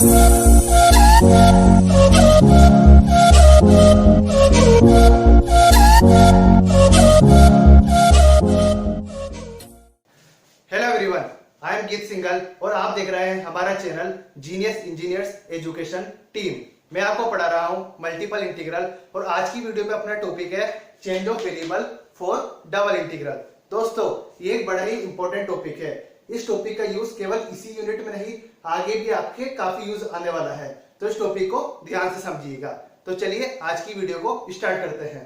Hello everyone, I am गीत सिंघल और आप देख रहे हैं हमारा channel genius engineers education team. मैं आपको पढ़ा रहा हूं मल्टीपल इंटीग्रल और आज की वीडियो में अपना टॉपिक है change of variable for double integral. दोस्तों, ये एक बड़ा ही इंपॉर्टेंट टॉपिक है। इस टॉपिक का यूज केवल इसी यूनिट में नहीं, आगे भी आपके काफी यूज आने वाला है, तो इस टॉपिक को ध्यान से समझिएगा। तो चलिए आज की वीडियो को स्टार्ट करते हैं।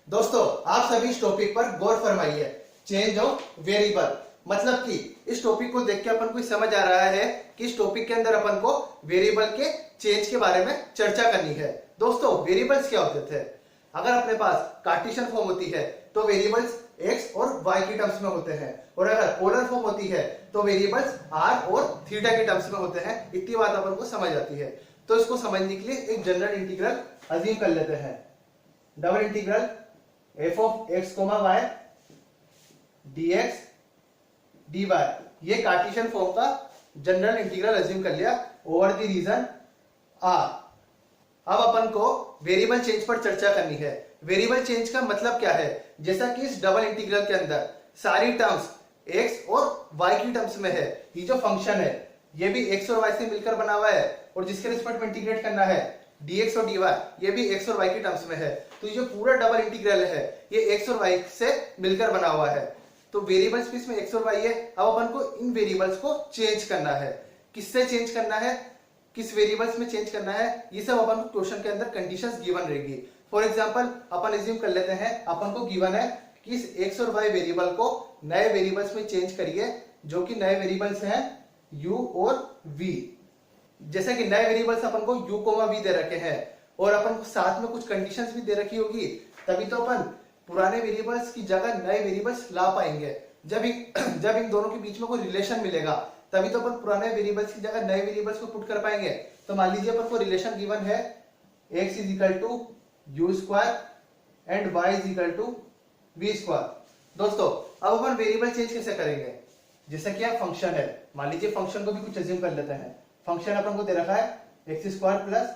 दोस्तों, आप सभी इस टॉपिक पर गौर फरमाइए। चेंज ऑफ वेरिएबल मतलब कि इस टॉपिक को देख के अपन को समझ आ रहा है कि इस टॉपिक के अंदर अपन को वेरिएबल के चेंज के बारे में चर्चा करनी है। दोस्तों, वेरिएबल्स क्या होते थे? अगर अपने पास कार्टेशियन फॉर्म होती है तो वेरिएबल्स एक्स और वाई की टर्म्स में होते हैं, और अगर पोलर फॉर्म होती है तो वेरिएबल्स आर और थीटा के टर्म्स में होते हैं। इतनी बात अपन को समझ आती है। तो इसको समझने के लिए एक जनरल इंटीग्रल अज्यूम कर लेते हैं। Double integral F of x comma Y dx dy, ये कार्टेशियन फॉर्म का जनरल इंटीग्रल अज्यूम कर लिया ओवर द रीजन R। अब अपन को वेरिएबल चेंज पर चर्चा करनी है। वेरिएबल चेंज का मतलब क्या है? जैसा कि इस डबल इंटीग्रल के अंदर सारी टर्म्स x और y की टर्म्स में है। ये जो फंक्शन है ये भी x और y से मिलकर बना हुआ है, और जिसके रिस्पेक्ट में इंटीग्रेट करना है dx और dy, ये भी x और y की टर्म्स में है। तो ये जो पूरा डबल इंटीग्रल है ये x और y से मिलकर बना हुआ है। तो वेरिएबल्स भी इसमें x और y है। अब अपन को इन वेरिएबल्स को चेंज करना है। किससे चेंज करना है, किस वेरिएबल्स में चेंज करना है, ये सब अपन को क्वेश्चन के अंदर कंडीशंस गिवन रहेगी। फॉर एग्जांपल अपन एज्यूम कर लेते हैं अपन को गिवन है कि इस x और y वेरिएबल को नए वेरिएबल्स में चेंज करिए, जो कि नए वेरिएबल्स हैं u और v। जैसे कि नए वेरिएबल्स अपन को u, v दे रखे हैं, और अपन को साथ में कुछ कंडीशंस भी दे रखी होगी, तभी तो अपन पुराने वेरिएबल्स की जगह नए वेरिएबल्स ला पाएंगे। जब इन दोनों के बीच में कोई रिलेशन मिलेगा तभी तो अपन पुराने वेरिएबल्स की जगह नए वेरिएबल्स को पुट कर पाएंगे। तो मान लीजिए अपन को रिलेशन गिवन है x is equal to you square and y is equal to v square. दोस्तों, अब अपन वेरिएबल चेंज कैसे करेंगे? जैसे कि यहाँ फंक्शन है, मान लीजिए फंक्शन को भी कुछ अज्यूम कर लेते हैं। फंक्शन अपन को दे रखा है X square plus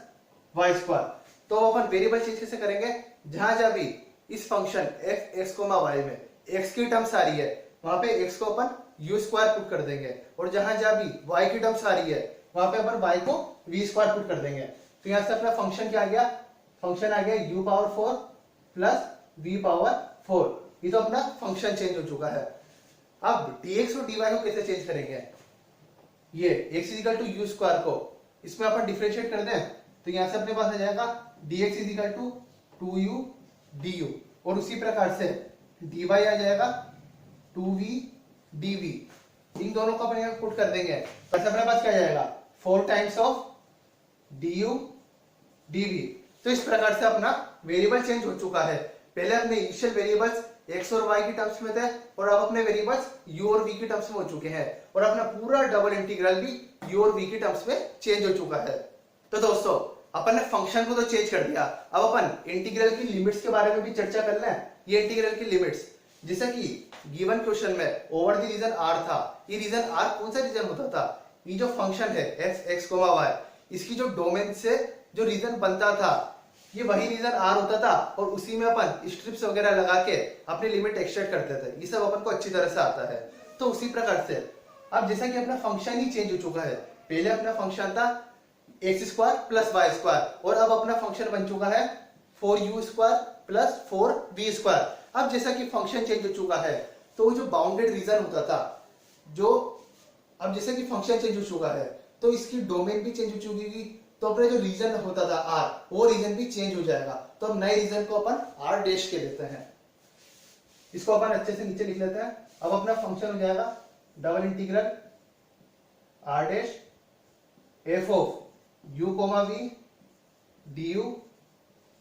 Y square. तो अपन वेरिएबल चेंज कैसे करेंगे? जहां जहां भी इस फंक्शन f x y में x की टर्म्स आ रही है वहां पे x को अपन u स्क्वायर पुट कर देंगे, और जहां जहां भी y की टर्म्स आ रही है वहां पे अपन y को v स्क्वायर पुट कर देंगे। तो यहां से अपना फंक्शन क्या आ गया? फंक्शन आ गया u power 4 plus v power 4। ये तो अपना फंक्शन चेंज हो चुका है। अब dx और dy को कैसे चेंज करेंगे? ये x is equal to you square को इसमें अपन डिफरेंशिएट कर दें, तो यहां से अपने पास आ जाएगा dx is equal to 2u du, और उसी प्रकार से dy आ जाएगा 2v dv। इन दोनों को अपन पुट कर देंगे, तो अपने पास क्या आ जाएगा? 4 टाइम्स ऑफ du dv। तो इस प्रकार से अपना वेरिएबल चेंज हो चुका है। पहले अपने इनिशियल वेरिएबल्स x और y की टर्म्स में थे, और अब अपने वेरिएबल्स u और v की टर्म्स में हो चुके हैं, और अपना पूरा डबल इंटीग्रल भी u और v की टर्म्स में चेंज हो चुका है। तो दोस्तों, अपन ने फंक्शन को तो चेंज कर दिया, अब अपन इंटीग्रल की लिमिट्स के बारे में भी चर्चा कर लें। ये इंटीग्रल की लिमिट्स, जैसे कि गिवन क्वेश्चन में ओवर द रीजन R था। ये रीजन R कौन सा रीजन होता था? ये जो फंक्शन है f x y, इसकी जो डोमेन से जो रीजन बनता था ये वही रीजन R होता था, और उसी में अपन स्ट्रिप्स वगैरह लगा के अपनी लिमिट एक्सट्रैक्ट करते थे। ये सब अपन को अच्छी तरह से आता है। तो उसी प्रकार से अब जैसा कि अपना फंक्शन ही चेंज हो चुका है, पहले अपना फंक्शन था X square plus Y square, और अब अपना फंक्शन बन चुका है 4u square plus 4v square. अब जैसा कि फंक्शन चेंज हो चुका है तो जो बाउंडेड रीजन होता था, अब जैसे कि फंक्शन चेंज हो चुका है तो इसकी डोमेन भी चेंज हो चुकी है, तो अपना जो रीजन होता था r, वो रीजन भी चेंज हो जाएगा। तो अब नए रीजन को अपन r डैश के देते हैं। इसको अपन अच्छे से नीचे लिख लेते हैं। अब अपना फंक्शन हो जाएगा double integral r dash f of u, v du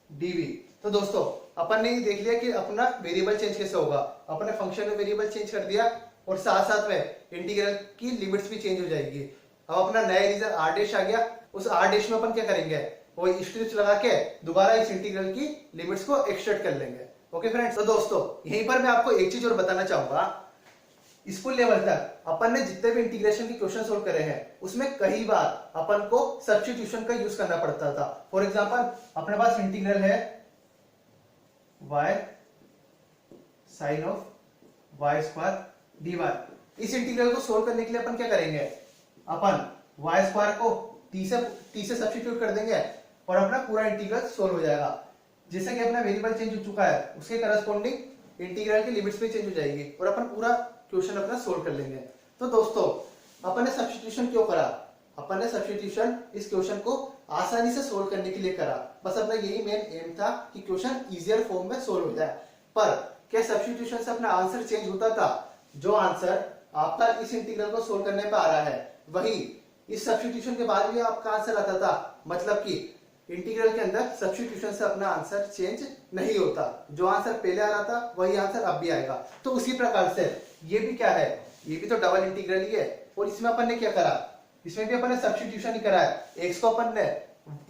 dv। तो दोस्तों, अपन ने ये देख लिया कि अपना वेरिएबल चेंज कैसे होगा। अपन ने फंक्शन में वेरिएबल चेंज कर दिया, और साथ साथ में इंटीग्रल की लिमिट्स भी चेंज हो जाएगी। अब अपना नया रीजन r डैश आ गया। उस r डैश में अपन क्या करेंगे? वो स्ट्रिप्स लगा के दोबारा इस इंटीग्रल की लिमिट्स को एक्सट्रैक्ट कर लेंगे। ओके फ्रेंड्स, तो दोस्तों यहीं पर मैं आपको एक चीज और बताना चाहूंगा स्कूल लेवल तक अपन ने जितने भी इंटीग्रेशन के क्वेश्चन सोल्व करे हैं उसमें कई बार अपन को सब्स्टिट्यूशन का यूज करना पड़ता था। फॉर एग्जांपल अपने पास इंटीग्रल है y sine of y square dy। इस इंटीग्रल को सोल्व करने के लिए अपन क्या करेंगे, अपन y स्क्वायर को t से सब्स्टिट्यूट कर देंगे और अपना पूरा इंटीग्रल सोल्व हो जाएगा। जैसे कि अपना वेरिएबल चेंज हो चुका है उसके करस्पॉन्डिंग इंटीग्रल की लिमिट्स भी चेंज हो जाएगी और अपन पूरा क्वेश्चन अपना सोल्व कर लेंगे। तो दोस्तों अपन ने सब्स्टिट्यूशन क्यों करा, अपन ने सब्स्टिट्यूशन इस क्वेश्चन को आसानी से सोल्व करने के लिए करा। बस अपना यही मेन एम था कि क्वेश्चन इजियर फॉर्म में सोल्व हो जाए। पर क्या सब्स्टिट्यूशन से अपना आंसर चेंज होता था? जो आंसर आपका इस इंटीग्रल को सोल्व करने पे आ रहा है वही इस सब्स्टिट्यूशन के बाद भी आपका आंसर आता था। मतलब कि इंटीग्रल के अंदर सब्स्टिट्यूशन से अपना आंसर चेंज नहीं होता, जो आंसर पहले आ रहा था वही आंसर अब भी आएगा। तो उसी प्रकार से ये भी क्या है, ये भी तो डबल इंटीग्रल ही है और इसमें अपन ने क्या करा, इसमें भी अपन ने सब्स्टिट्यूशन ही करा है। एक्स को अपन ने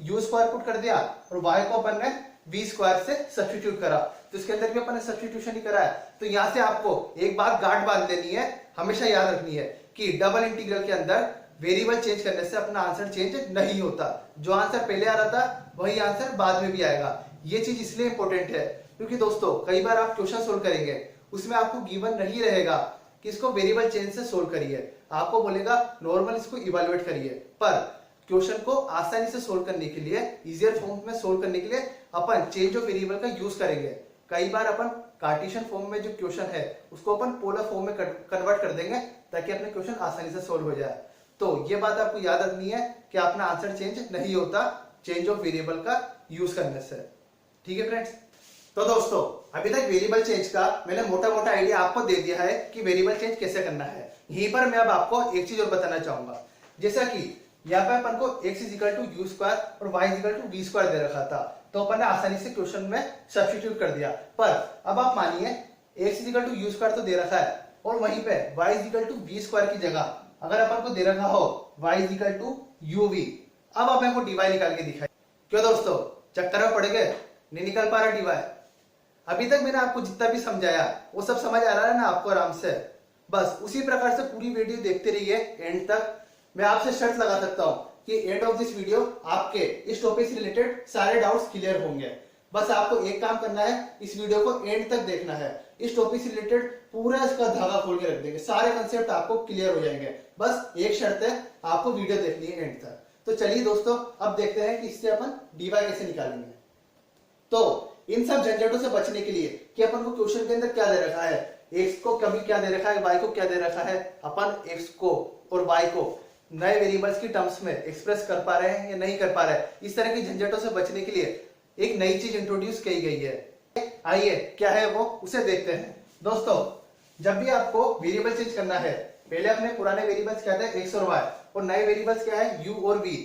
यू स्क्वायर पुट कर दिया और वाई को अपन ने वी स्क्वायर से सब्स्टिट्यूट करा, तो इसके अंदर भी अपन ने सब्स्टिट्यूशन ही करा है। तो यहां से आपको एक बात गांठ बांध लेनी है, हमेशा याद रखनी है कि डबल इंटीग्रल के अंदर वेरिएबल चेंज करने से अपना आंसर चेंज नहीं होता। जो आंसर पहले आ रहा था वही आंसर बाद में भी आएगा। ये चीज इसलिए इंपॉर्टेंट है क्योंकि दोस्तों कई बार आप क्वेश्चन सोल्व करेंगे उसमें आपको गिवन नहीं रहेगा कि इसको वेरिएबल चेंज से सोल्व करिए, आपको बोलेगा नॉर्मल इसको इवेलुएट करिए। पर क्वेश्चन को आसानी से सोल्व करने के लिए, इजियर फॉर्म में सोल्व करने के लिए अपन चेंज ऑफ वेरिएबल का यूज करेंगे। कई बार अपन कार्टेशियन फॉर्म में जो क्वेश्चन है उसको अपन पोलर फॉर्म में कन्वर्ट कर देंगे ताकि अपने क्वेश्चन आसानी से सोल्व हो जाए। तो ये बात आपको याद रखनी है कि अपना आंसर चेंज नहीं होता चेंज ऑफ वेरिएबल का यूज करने से। ठीक है फ्रेंड्स, तो दोस्तों अभी तक वेरिएबल चेंज का मैंने मोटा मोटा आइडिया आपको दे दिया है कि वेरिएबल चेंज कैसे करना है। यहीं पर मैं अब आपको एक चीज और बताना चाहूंगा। जैसा कि यहाँ पे अपन को x equal to you square और y equal to we square दे रखा था, तो अपन ने आसानी से क्वेश्चन में सब्स्टिट्यूट कर दिया। पर अब आप मानिए x equal to you square तो दे रखा है और वहीं पे y equal to we square की जगह अगर अपन को दे रखा हो y equal to U V, अब आप मेरे को dy निकाल के दिखाई। क्यों दोस्तों, चक्कर में पड़ गए, नहीं निकल पा रहा dy? अभी तक मैंने आपको जितना भी समझाया वो सब समझ आ रहा है ना आपको आराम से? बस उसी प्रकार से पूरी वीडियो देखते रहिए एंड तक। मैं आपसे शर्त लगा सकता हूं कि एंड ऑफ दिस वीडियो आपके इस टॉपिक से रिलेटेड सारे डाउट्स क्लियर होंगे। बस आपको एक काम करना है, इस वीडियो को एंड तक देखना है। इस टॉपिक से रिलेटेड पूरा इसका धागा खोल के रख देंगे, सारे कंसेप्ट आपको क्लियर हो जाएंगे। बस एक शर्त है, आपको वीडियो देखनी है एंड तक। तो चलिए दोस्तों अब देखते हैं कि इससे अपन dy कैसे निकालेंगे। तो इन सब झंझटों से बचने के लिए कि अपन को क्वेश्चन के अंदर क्या दे रखा है, x को कभी क्या दे रखा है, y को क्या दे रखा है, अपन x को और y को नए वेरिएबल्स की टर्म्स में एक्सप्रेस कर पा रहे हैं या नहीं कर पा रहे हैं, इस तरह की झंझटों से बचने के लिए एक नई चीज इंट्रोड्यूस की गई है। आइए क्या है वो, उसे देखते हैं। दोस्तों जब भी आपको वेरिएबल चेंज करना है, पहले अपने पुराने वेरिएबल्स क्या थे x और y, और नए वेरिएबल्स क्या है u और v,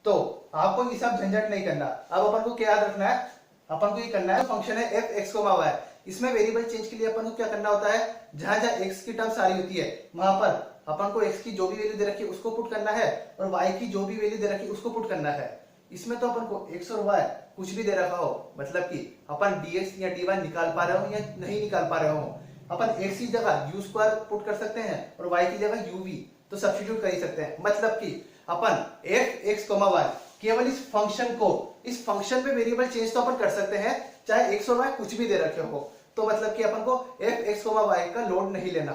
तो आपको ये सब झंझट नहीं करना। अब अपन को क्या याद रखना है, अपन को ये करना है फंक्शन है f x, y। इसमें वेरिएबल चेंज के लिए अपन को क्या करना होता है, जहां जहां x की टर्म सारी होती है वहां पर अपन को x की जो भी वैल्यू दे रखी है उसको पुट करना है और y की जो भी वैल्यू दे रखी है उसको पुट करना है। इसमें तो अपन को x और y कुछ भी दे रखा हो, मतलब कि अपन dx या dy निकाल पा रहे हो या नहीं निकाल पा रहे हो, अपन x की जगह u स्क्वायर पुट कर सकते हैं और y की जगह uv तो सब्स्टिट्यूट कर ही सकते हैं। मतलब कि अपन f x, y केवल इस फंक्शन को, इस फंक्शन में वेरिएबल चेंज तो अपन कर सकते हैं चाहे x और y कुछ भी दे रखे हो। तो मतलब कि अपन को f x, y का लोड नहीं लेना,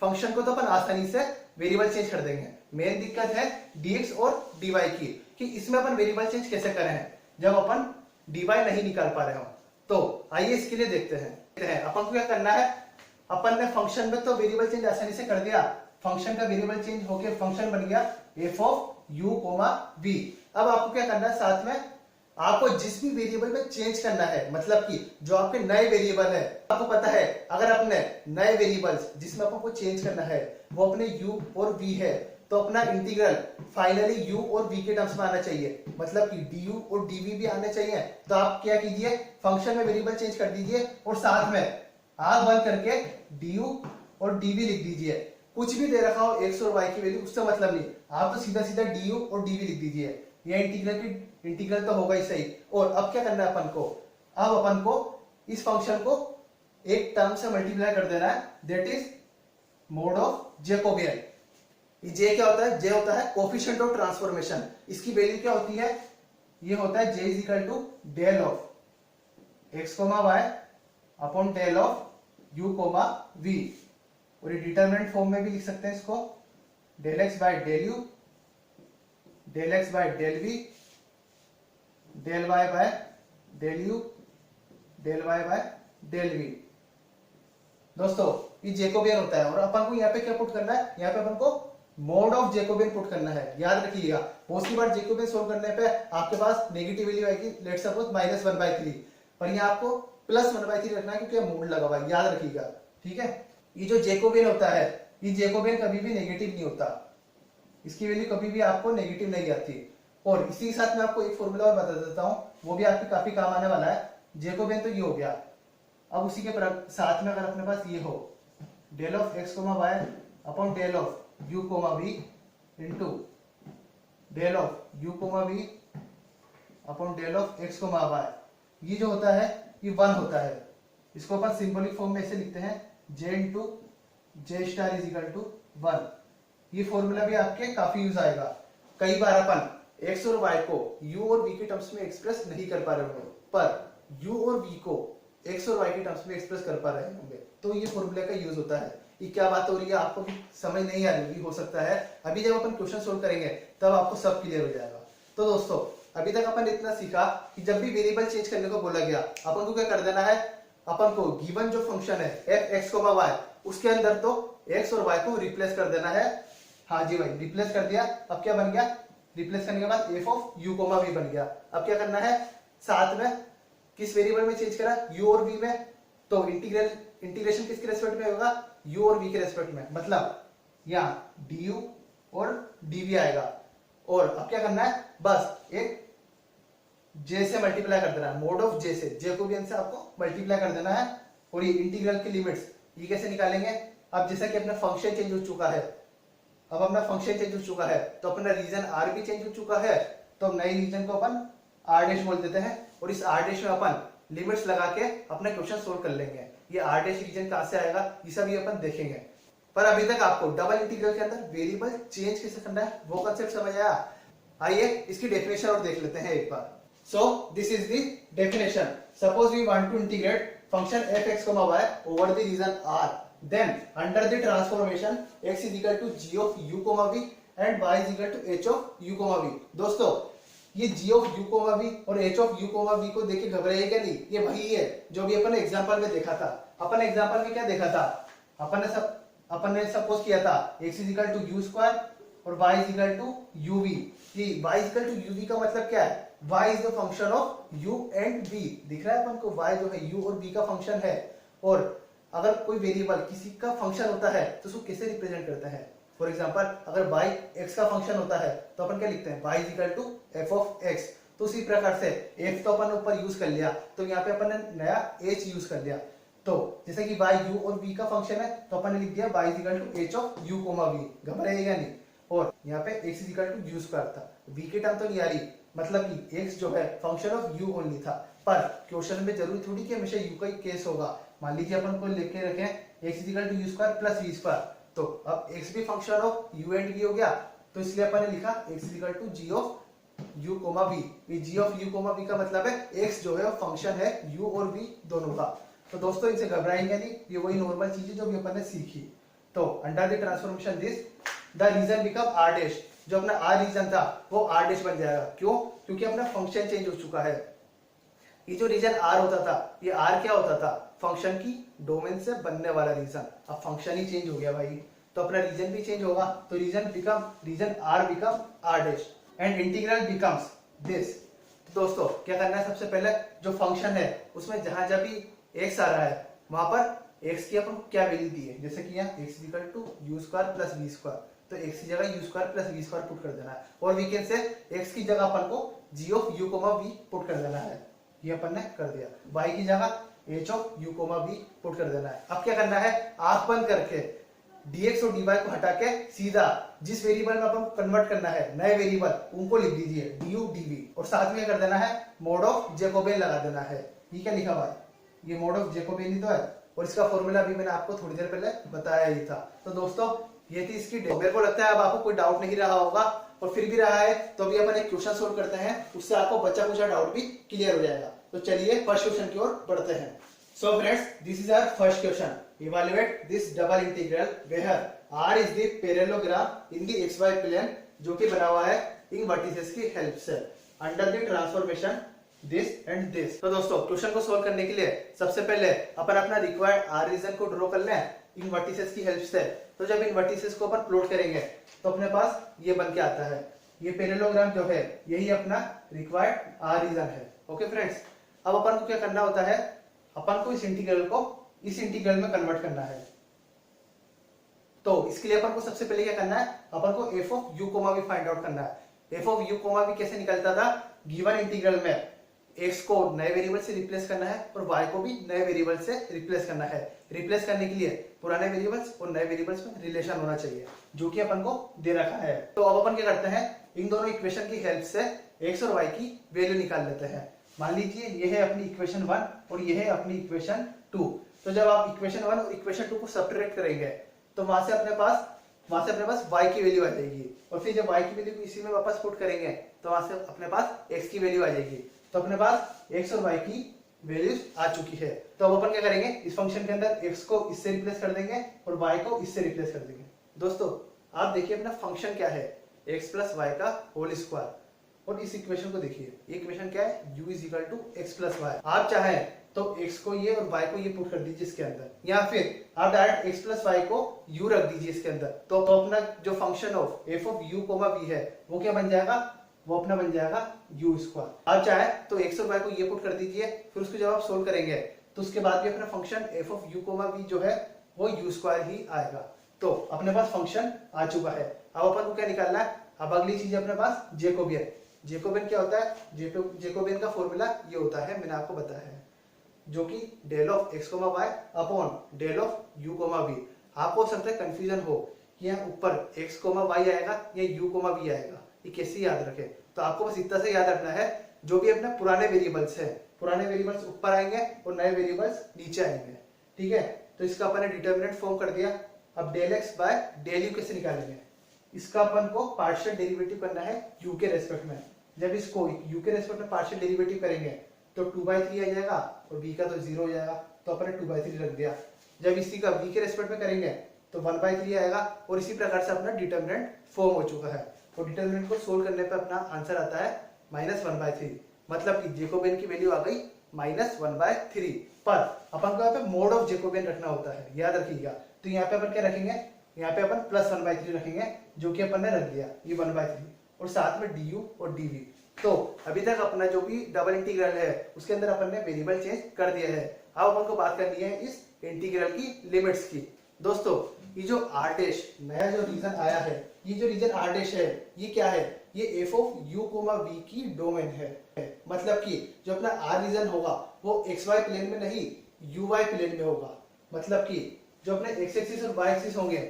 फंक्शन को तो अपन आसानी से वेरिएबल चेंज कर देंगे। मेन दिक्कत है dx और dy की कि इसमें अपन वेरिएबल चेंज कैसे करें जब अपन dy नहीं निकाल पा रहे हो। तो आइए इसके लिए देखते हैं अपन को क्या करना है। अपन ने फंक्शन में तो वेरिएबल चेंज आसानी से कर दिया, फंक्शन का वेरिएबल चेंज होकर फंक्शन बन गया f ऑफ u, v। अब आपको क्या करना है, साथ में आपको जिस भी वेरिएबल में चेंज करना है, मतलब कि जो आपके नए वेरिएबल है, आपको पता है अगर अपने नए वेरिएबल्स जिसमें आपको चेंज करना है वो अपने u और v है, तो अपना इंटीग्रल फाइनली u और v के टर्म्स में आना चाहिए, मतलब कि du और dv भी आने चाहिए। तो आप क्या कीजिए, फंक्शन में वेरिएबल चेंज कर दीजिए और साथ में आग बंद करके du और dv लिख दीजिए। कुछ भी दे रखा हो x और y की वैल्यू उससे मतलब नहीं, आप तो सीधा सीधा du और dv लिख दीजिए। ये इंटीग्रल तो होगा ही सही। और अब क्या करना है अपन को, अब अपन को इस फंक्शन को एक टर्म से मल्टीप्लाई कर देना है, that is mod of Jacobian. J क्या होता है? जे होता है कोफिशिएंट ऑफ ट्रांसफॉर्मेशन। इसकी वैल्यू क्या होती है? ये होता है J is equal to del of x comma Y upon del of you comma v. और ये डिटरमिनेंट फॉर्म में भी लिख सकते हैं इसको, del X by del U, del X by del V, del Y by del U, del Y by del V. दोस्तों ये जेकोबियन होता है और अपन को यहाँ पे क्या पुट करना है? यहाँ पे अपन को मोड ऑफ जेकोबियन पुट करना है। याद रखिएगा, बहुत सी बार जेकोबियन सोल्व करने पे आपके पास नेगेटिव वैल्यू आएगी, लेट्स सपोज -1/3, पर यहाँ आपको +1/3 रखना है क्योंकि मोड लगा हुआ है। याद रखिएगा, ठीक है। ये जो जेकोबियन होता है, ये जेकोबियन कभी भी नेगेटिव नहीं होता, इसकी वैल्यू कभी भी आपको नेगेटिव नहीं आती। और इसी के साथ मैं आपको एक फॉर्मूला और बता देता हूं, वो भी आपके काफी काम आने वाला है। जेकोबियन तो ये हो गया, अब उसी के साथ में अगर अपने पास ये हो del of x comma Y upon del of you comma V into del of you comma V upon del of x comma Y, ये जो होता है ये 1 होता है। इसको अपन सिंबॉलिक फॉर्म में ऐसे लिखते हैं J into J star is equal to 1। ये फॉर्मूला भी आपके काफी यूज आएगा। कई बार अपन एक्स और वाई को यू और वी के टर्म्स में एक्सप्रेस नहीं कर पा रहे होंगे, पर यू और वी को एक्स और वाई के टर्म्स में एक्सप्रेस कर पा रहे होंगे, तो ये फॉर्मूले का यूज होता है। ये क्या बात हो रही है आपको भी समझ नहीं आ रही हो सकता है, अभी जब अपन क्वेश्चन सोल्व करेंगे तब आपको सब क्लियर हो जाएगा। तो दोस्तों अभी तक अपन इतना सीखा कि जब भी वेरिएबल चेंज करने को बोला गया, अपन को क्या कर देना है? अपन को गिवन जो फंक्शन है एफ एक्स कोमा वाई, उसके अंदर तो एक्स और वाई को रिप्लेस कर देना है। हाँ जी भाई, रिप्लेस कर दिया। अब क्या बन गया? रिप्लेस करने के बाद F of you comma V बन गया। अब क्या करना है? साथ में किस वेरिएबल में चेंज करा? यू और वी में। तो इंटीग्रेशन किसके रेस्पेक्ट में होगा? यू और वी के रेस्पेक्ट में, मतलब यहाँ du और dv आएगा। और अब क्या करना है? बस एक j से मल्टीप्लाई कर देना है, मोड ऑफ j से, जेकोबियन से आपको मल्टीप्लाई कर देना है। और ये इंटीग्रल की लिमिट्स ये कैसे निकालेंगे? अब जैसा कि अपना फंक्शन चेंज हो चुका है, अब अपना फंक्शन चेंज हो चुका है तो अपना रीजन r भी चेंज हो चुका है, तो नए रीजन को अपन r डैश बोल देते हैं। और इस r डैश में अपन लिमिट्स लगा के अपना क्वेश्चन सोल्व कर लेंगे। ये r डैश रीजन कहां से आएगा ये सब ये अपन देखेंगे। पर अभी तक आपको डबल इंटीग्रल के अंदर वेरिएबल चेंज कैसे करना है वो कांसेप्ट समझ आया? आइए इसकी डेफिनेशन और देख लेते हैं एक बार। So this is the definition. Suppose we want to integrate function f(x, y) over the region r, then under the transformation x is equal to g of u, v and y is equal to h of u, v। दोस्तों ये g of u, v और h of u, v को देख के घबराइएगा नहीं, ये वही है जो भी अपन ने एग्जांपल में देखा था। अपन ने एग्जांपल में क्या देखा था? अपन ने सपोज किया था x is equal to u square और y is equal to uv। ये y is equal to uv का मतलब क्या है? y is the function of u and v। दिख रहा है अपन को y जो है u और v का फंक्शन है। और अगर कोई वेरिएबल किसी का फंक्शन होता है तो उसको कैसे रिप्रेजेंट करते हैं? फॉर एग्जांपल अगर y x का फंक्शन होता है तो अपन क्या लिखते हैं? y is equal to f of x। तो उसी प्रकार से f तो अपन ऊपर यूज कर लिया, तो यहाँ पे अपन ने नया h यूज कर लिया। तो जैसे कि y u और v का फंक्शन है तो अपन ने लिख दिया y is equal to h of u, v। घबराइएगा नहीं। और यहाँ पे x is equal to u square था, v की टर्म तो नहीं आ रही, मतलब कि x जो है फंक्शन ऑफ u ओनली था। पर क्वेश्चन में जरूरी थोड़ी कि हमेशा u का ही केस होगा। मान लीजिए अपन को लिख के रखें x is equal to u square plus v square, तो अब x भी function of u and v हो गया, तो इसलिए अपन ने लिखा x is equal to g of u, v। ये g of u, v का मतलब है x जो है फंक्शन है u और v दोनों का। तो दोस्तों इनसे घबराएंगे नहीं, ये वही नॉर्मल चीज है जो भी अपन ने सीखी। तो under the transformation this the region become r dash, जो अपना r रीजन था वो r डैश बन जाएगा। क्यों? क्योंकि अपना फंक्शन चेंज हो चुका है। ये जो रीजन r होता था, ये r क्या होता था? फंक्शन की डोमेन से बनने वाला रीजन। अब फंक्शन ही चेंज हो गया भाई, तो अपना रीजन भी चेंज होगा, तो region r become r dash and integral becomes this. दोस्तों क्या करना है? सबसे पहले जो फंक्शन है उसमें जहां जब भी x आ रहा है वहां पर x की अपन क्या वैल्यू दी है, जैसे कि यहाँ x is equal to u square plus v square, तो x की जगह u square plus v square put कर देना है। और वी कैन से x की जगह अपन को g of u, v put कर देना है, ये अपन ने कर दिया। y की जगह h of u, v put कर देना है। अब क्या करना है? आंख बंद करके dx और dy को हटा के सीधा जिस वेरिएबल में अपन कन्वर्ट करना है नए वेरिएबल उनको लिख दीजिए du, dv, और साथ में कर देना है मोड ऑफ जेकोबियन लगा देना है। ये क्या लिखा हुआ है? ये मोड ऑफ जेकोबियन ही तो है, और इसका फॉर्मूला भी मैंने आपको थोड़ी देर पहले बताया ही था। तो दोस्तों ये थी इसकी मेरे को लगता है अब आपको कोई डाउट नहीं रहा होगा, और फिर भी रहा है तो अभी अपन एक क्वेश्चन सोल्व करते हैं, उससे आपको बचा कुचा डाउट भी क्लियर हो जाएगा। तो चलिए फर्स्ट क्वेश्चन की ओर बढ़ते हैं। So friends, this is our first question. Evaluate this double integral where r is the parallelogram in the xy plane, जो कि बना हुआ है इन वर्टिसेस की हेल्प से under the transformation this and this. तो दोस्तों क्वेश्चन को सोल्व करने के लिए सबसे पहले अपन अपना रिक्वायर्ड r रीजन को ड्रॉ कर लें इन वर्टिसेस की हेल्प से। तो जब इन वर्टिसेस को अपन प्लॉट करेंगे तो अपने पास ये बन के आता है, ये पैरेललोग्राम जो है यही अपना रिक्वायर्ड r रीजन है। ओके फ्रेंड्स, अब अपन को क्या करना होता है, अपन को इस इंटीग्रल को इस इंटीग्रल में कन्वर्ट करना है। तो इसके लिए अपन को सबसे पहले क्या करना है, अपन को एफ ऑफ यू कोमा भी फाइंड आउट करना है। एफ ऑफ यू कोमा भी कैसे निकलता था, गिवन इंटीग्रल में x को नए वेरिएबल से रिप्लेस करना है और y को भी नए वेरिएबल से रिप्लेस करना है। रिप्लेस करने के लिए पुराने वेरिएबल्स और नए वेरिएबल्स में रिलेशन होना चाहिए, जो कि अपन को दे रखा है। तो अब अपन क्या करते हैं, इन दोनों इक्वेशन की हेल्प से x और y की वैल्यू निकाल लेते हैं। मान लीजिए ये है अपनी इक्वेशन 1 और ये है अपनी इक्वेशन 2। तो जब आप इक्वेशन 1 और इक्वेशन 2 को सब्ट्रैक्ट करेंगे तो वहां से अपने पास y की वैल्यू आ जाएगी, और फिर जब y की वैल्यू इसी में वापस पुट करेंगे तो वहां से अपने पास x की वैल्यू आ जाएगी। तो अपने पास x और y की वैल्यूज आ चुकी है। तो अब अपन क्या करेंगे, इस फंक्शन के अंदर x को इससे रिप्लेस कर देंगे और y को इससे रिप्लेस कर देंगे। दोस्तों आप देखिए अपना फंक्शन क्या है, x प्लस वाई का होल स्क्वायर, और इस इक्वेशन को देखिए, ये इक्वेशन क्या है, u is equal to X plus Y. आप चाहें तो x को ये और y को ये पुट कर दीजिए इसके अंदर, या फिर आप डायरेक्ट x प्लस वाई को u रख दीजिए इसके अंदर। तो अपना जो function of f of u comma v है वो क्या बन जाएगा, वो अपना बन जाएगा u स्क्वायर। आप चाहे तो x और y को ये पुट कर दीजिए, फिर उसको जब आप सोल्व करेंगे तो उसके बाद भी अपना function f of u comma v जो है वो u स्क्वायर ही आएगा। तो अपने पास फंक्शन आ चुका है। अब अपन को क्या निकालना है, अब अगली चीज अपने पास जेकोबियन। जेकोबियन क्या होता है, जेकोबियन का फॉर्मूला ये होता है, मैंने आपको बताया है, जो कि del of x comma y upon del of u comma v। आपको हो सकता है कंफ्यूजन हो कि यहाँ ऊपर x कोमा y आएगा या u कोमा v आएगा, ये कैसे याद रखें। तो आपको बस इतना से याद रखना है, जो भी अपने पुराने वेरिएबल्स है, पुराने वेरिएबल्स ऊपर आएंगे और नए वेरिएबल्स नीचे आएंगे। ठीक है, तो इसका अपन ने डिटर्मिनेंट फॉर्म कर दिया। अब del X by del U कैसे निकालेंगे, इसका अपन को पार्शियल डेरिवेटिव करना है u के रेस्पेक्ट में। जब इसको u के रेस्पेक्ट में पार्शियल डेरिवेटिव करेंगे तो 2/3 आ जाएगा और v का तो 0 हो जाएगा, तो अपन ने 2/3 रख दिया। जब इसी का v के रेस्पेक्ट में करेंगे तो 1/3 आएगा, और इसी प्रकार से अपना डिटर्मिनेंट फॉर्म हो चुका है। और डिटर्मिनेंट को सोल्व करने पे अपना आंसर आता है -1/3, मतलब कि जेकोबियन की वैल्यू आ गई -1/3। पर अपन को यहाँ पे मोड ऑफ जेकोबियन रखना होता है, याद रखिएगा। तो यहाँ पे अपन क्या रखेंगे, यहाँ पे अपन +1/3 रखेंगे, जो कि अपन ने रख दिया ये 1/3, और साथ में du और dv। तो अभी तक अपना जो भी डबल इंटीग्रल है उसके अंदर अपन ने वेरिएबल चेंज कर दिया है। अब अपन को बात करनी है इस इंटीग्रल की लिमिट्स की। दोस्तों ये जो r डैश नया जो रीजन आया है, ये जो रीजन r डैश है ये क्या है, ये f of u comma v की डोमेन है। मतलब कि जो अपना r रीजन होगा वो xy प्लेन में नहीं uy प्लेन में होगा। मतलब कि जो अपने x एक्सिस और y एक्सिस होंगे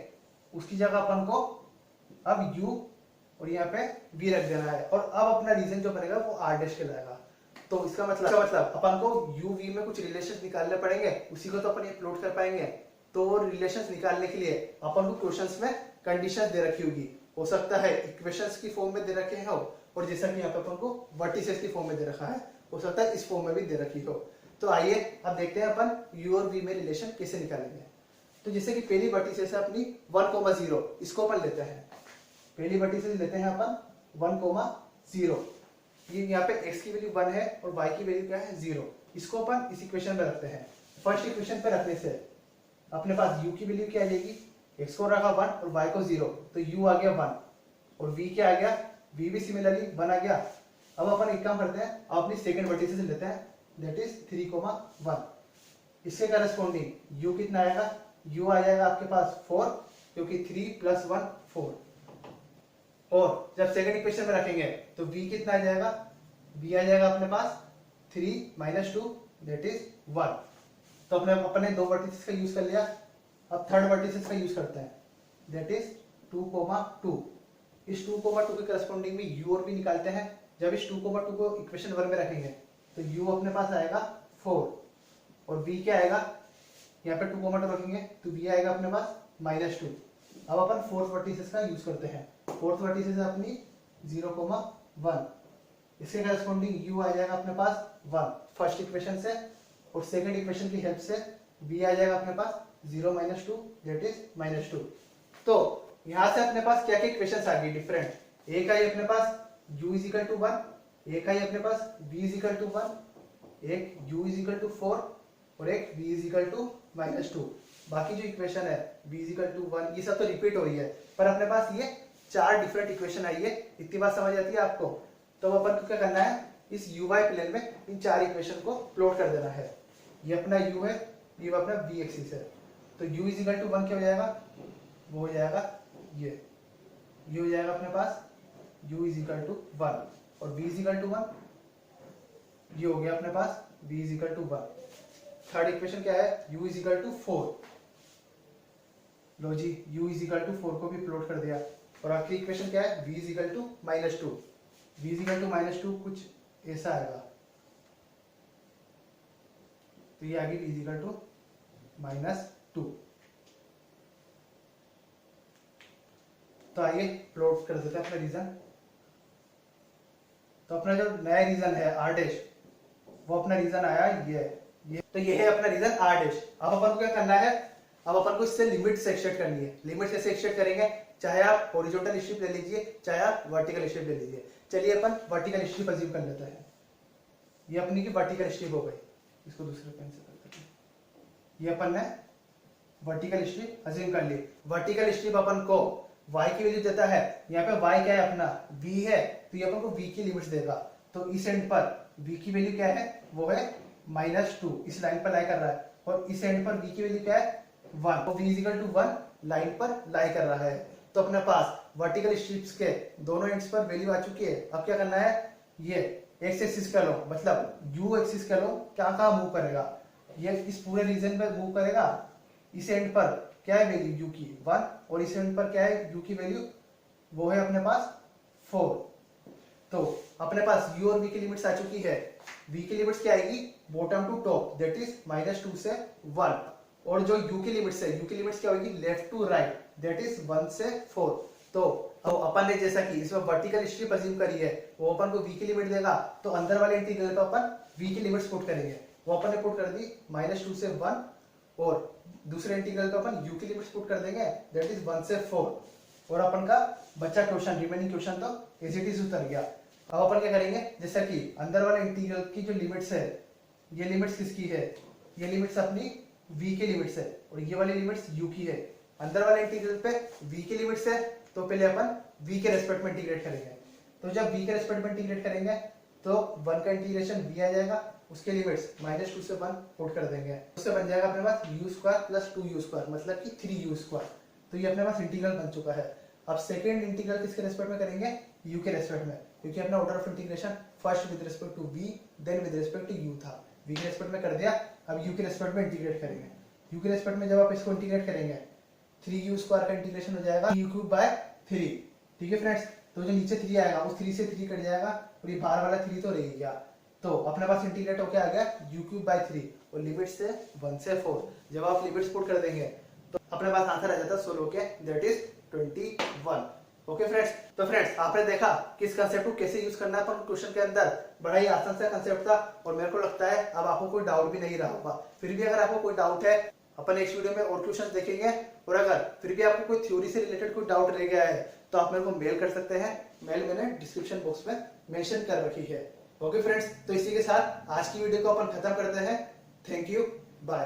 उसकी जगह अपन को अब u और यहाँ पे v रख देना है, और अब अपना रीजन जो बनेगा वो r डैश कहलाएगा। तो इसका मतलब अपन को u v में कुछ रिलेशंस निकालने पड़ेंगे, उसी को तो अपन ये प्लॉट कर पाएंगे। तो वो रिलेशंस निकालने के लिए अपन को क्वेश्चंस में कंडीशंस दे रखी होगी, हो सकता है इक्वेशंस की फॉर्म में दे रखे हो, और जैसा कि यहाँ पे अपन को वर्टिसेस की फॉर्म में दे रखा है, हो सकता है इस फॉर्म में भी दे रखी हो। तो आइए अब देखते हैं अपन u और v में रिलेशन कैसे निकालेंगे। तो जैसे कि पहली वर्टिसेस है अपनी 1,0, इसको अपन लेते हैं, पहली वर्टिसेस लेते हैं अपन 1,0। ये यहाँ पे x की वैल्यू 1 है और y की वैल्यू क्या है 0। इसको अपन इस इक्वेशन में रखते हैं। फर्स्ट इक्वेशन पे रखने से अपने पास u की वैल्यू क्या आ जाएगी, x को रखा 1 और y को 0, तो u आ गया 1, और v क्या आ गया, v भी सिमिलरली 1 आ गया। अब अपन एक काम करते हैं, अब अपनी सेकंड वर्टिसेस लेते हैं, दैट इज 3,1। इसके करस्पॉन्डिंग u कितना आएगा, u आ जाएगा आपके पास 4, क्योंकि 3 + 1 4। और जब सेकंड इक्वेशन में रखेंगे तो v कितना आ जाएगा, v आ जाएगा अपने पास 3 - 2 दैट इज 1। तो अपने दो वर्टिसेस का यूज कर लिया। अब थर्ड वर्टिसेस का यूज करते हैं, दैट इज 2,2। इस 2,2 के करस्पॉन्डिंग में u और v निकालते हैं। जब इस 2,2 को इक्वेशन 1 में रखेंगे तो u अपने पास आएगा 4, और v क्या आएगा, यहाँ पे 2 कॉमा 2 रखेंगे तो v आएगा अपने पास -2। अब अपन फोर्थ वर्टिसेस का यूज करते हैं। फोर्थ वर्टिसेस है अपनी 0,1, इसके करस्पॉन्डिंग u आ जाएगा अपने पास 1 फर्स्ट इक्वेशन से, और सेकंड इक्वेशन की हेल्प से v आ जाएगा अपने पास 0 - 2 दैट इज -2। तो यहाँ से अपने पास क्या क्या इक्वेशंस आ गई डिफरेंट। एक आई अपने पास u = 1, एक आई अपने पास v = 1, एक u = 4 और एक v = -2। बाकी जो इक्वेशन है v = 1 ये सब तो रिपीट हो रही है, पर अपने पास ये 4 डिफरेंट इक्वेशन आई है। इतनी बात समझ आती है आपको। तो अपन को क्या करना है, इस uy प्लेन में इन 4 इक्वेशन को प्लॉट कर देना है। ये अपना u है, ये अपना v एक्सिस है। तो u = 1 क्या हो जाएगा, वो हो जाएगा ये हो जाएगा अपने पास u = 1 और v = 1, ये हो गया अपने पास v = 1। थर्ड इक्वेशन क्या है, u = 4। लो जी u = 4 को भी प्लॉट कर दिया। और आखिरी इक्वेशन क्या है, v = -2। v = -2 कुछ ऐसा आएगा, तो ये आ गई v = -2। तो आइए प्लॉट कर देते हैं अपना रीजन। तो अपना जो नया रीजन है r', वो अपना रीजन आया ये। तो ये है अपना रीजन r'। अब अपन को क्या करना है, अब अपन को इससे लिमिट से एक्सट्रैक्ट करनी है। लिमिट कैसे एक्सट्रैक्ट करेंगे, चाहे आप हॉरिजॉन्टल स्ट्रिप ले लीजिए, चाहे आप वर्टिकल स्ट्रिप ले लीजिए। चलिए अपन वर्टिकल स्ट्रिप अज्यूम कर लेते हैं। ये अपनी की वर्टिकल स्ट्रिप हो गई, इसको दूसरे पेन से कर देते हैं। ये अपन ने वर्टिकल स्ट्रिप अज्यूम कर ली। वर्टिकल स्ट्रिप अपन को y की वैल्यू देता है। यहाँ पे y क्या है अपना v है, तो ये अपन को v की लिमिट्स देगा। तो इस एंड पर v की वैल्यू क्या है, वो है -2, इस लाइन पर लाई कर रहा है। और इस एंड पर v की वैल्यू क्या है 1, तो v = 1 लाइन पर लाई कर रहा है। तो अपने पास वर्टिकल स्ट्रिप्स के दोनों एंड्स पर वैल्यू आ चुकी है। अब क्या करना है, ये एक्स एक्सिस का लो, मतलब u एक्सिस का लो, क्या कहाँ मूव करेगा, ये इस पूरे रीजन पर मूव करेगा। इस एंड पर क्या है वैल्यू u की 1, और इस एंड पर क्या है u की वैल्यू, वो है अपने पास 4। तो अपने पास u और v की लिमिट्स आ चुकी है। v की लिमिट्स क्या आएगी, bottom to top that is -2 से 1, और जो u की लिमिट्स है, u की लिमिट्स क्या होगी, left to right that is 1 से 4। तो अपन ने जैसा कि इसमें वर्टिकल स्ट्रिप अज्यूम करी है, वो अपन को v की लिमिट देगा। तो अंदर वाले इंटीग्रल पर अपन v की लिमिट्स पुट करेंगे। वो अपन ने पुट कर दी -2 से 1, और दूसरे इंटीग्रल पे अपन u की लिमिट्स पुट कर देंगे दैट इज 1 से 4। और अपन का बच्चा क्वेश्चन, रिमेनिंग क्वेश्चन तो एज इट इज उतर गया। अब अपन क्या करेंगे, जैसा कि अंदर वाले इंटीग्रल की जो लिमिट्स है, ये लिमिट्स किसकी है, ये लिमिट्स अपनी v की लिमिट्स है, और ये वाली लिमिट्स u की है। अंदर वाले इंटीग्रल पे v की लिमिट्स है, तो पहले अपन v के रेस्पेक्ट में इंटीग्रेट करेंगे। तो जब v के रेस्पेक्ट में इंटीग्रेट करेंगे तो 1 का इंटीग्रेशन v आ जाएगा, उसके लिमिट्स -2 से 1 पुट कर देंगे। उससे बन जाएगा अपने पास u² + 2u², मतलब कि 3u²। तो ये अपने पास इंटीग्रल बन चुका है। अब सेकंड इंटीग्रल किसके रेस्पेक्ट में करेंगे, u के रेस्पेक्ट में, क्योंकि अपना order of integration first with respect to v then with respect to u था। v के रेस्पेक्ट में कर दिया, अब u के रेस्पेक्ट में इंटीग्रेट करेंगे। u के रेस्पेक्ट में जब आप इसको इंटीग्रेट करेंगे, 3u² का इंटीग्रेशन हो जाएगा u³ / 3। ठीक है फ्रेंड्स, तो जो नीचे 3 आएगा उस 3 से 3 कट जाएगा, और ये बाहर वाला 3 तो रह गया। तो अपने पास इंटीग्रेट होके आ गया u³/3, और लिमिट से 1 से 4। जब आप लिमिट्स पुट कर देंगे तो अपने पास आंसर आ जाता है सोल्व होके दैट इज 21। ओके फ्रेंड्स, तो फ्रेंड्स आपने देखा कि इस कंसेप्ट को कैसे यूज करना है अपन क्वेश्चन के अंदर। बड़ा ही आसान सा कंसेप्ट था, और मेरे को लगता है अब आपको कोई डाउट भी नहीं रहा होगा। फिर भी अगर आपको कोई डाउट है, अपन नेक्स्ट वीडियो में और क्वेश्चंस देखेंगे। और अगर फिर भी आपको कोई थ्योरी से रिलेटेड कोई डाउट रह गया है, तो आप मेरे को मेल कर सकते हैं। मेल मैंने डिस्क्रिप्शन बॉक्स में मेंशन कर रखी है। ओके फ्रेंड्स, तो इसी के साथ आज की वीडियो को अपन खत्म करते हैं। Thank you, bye.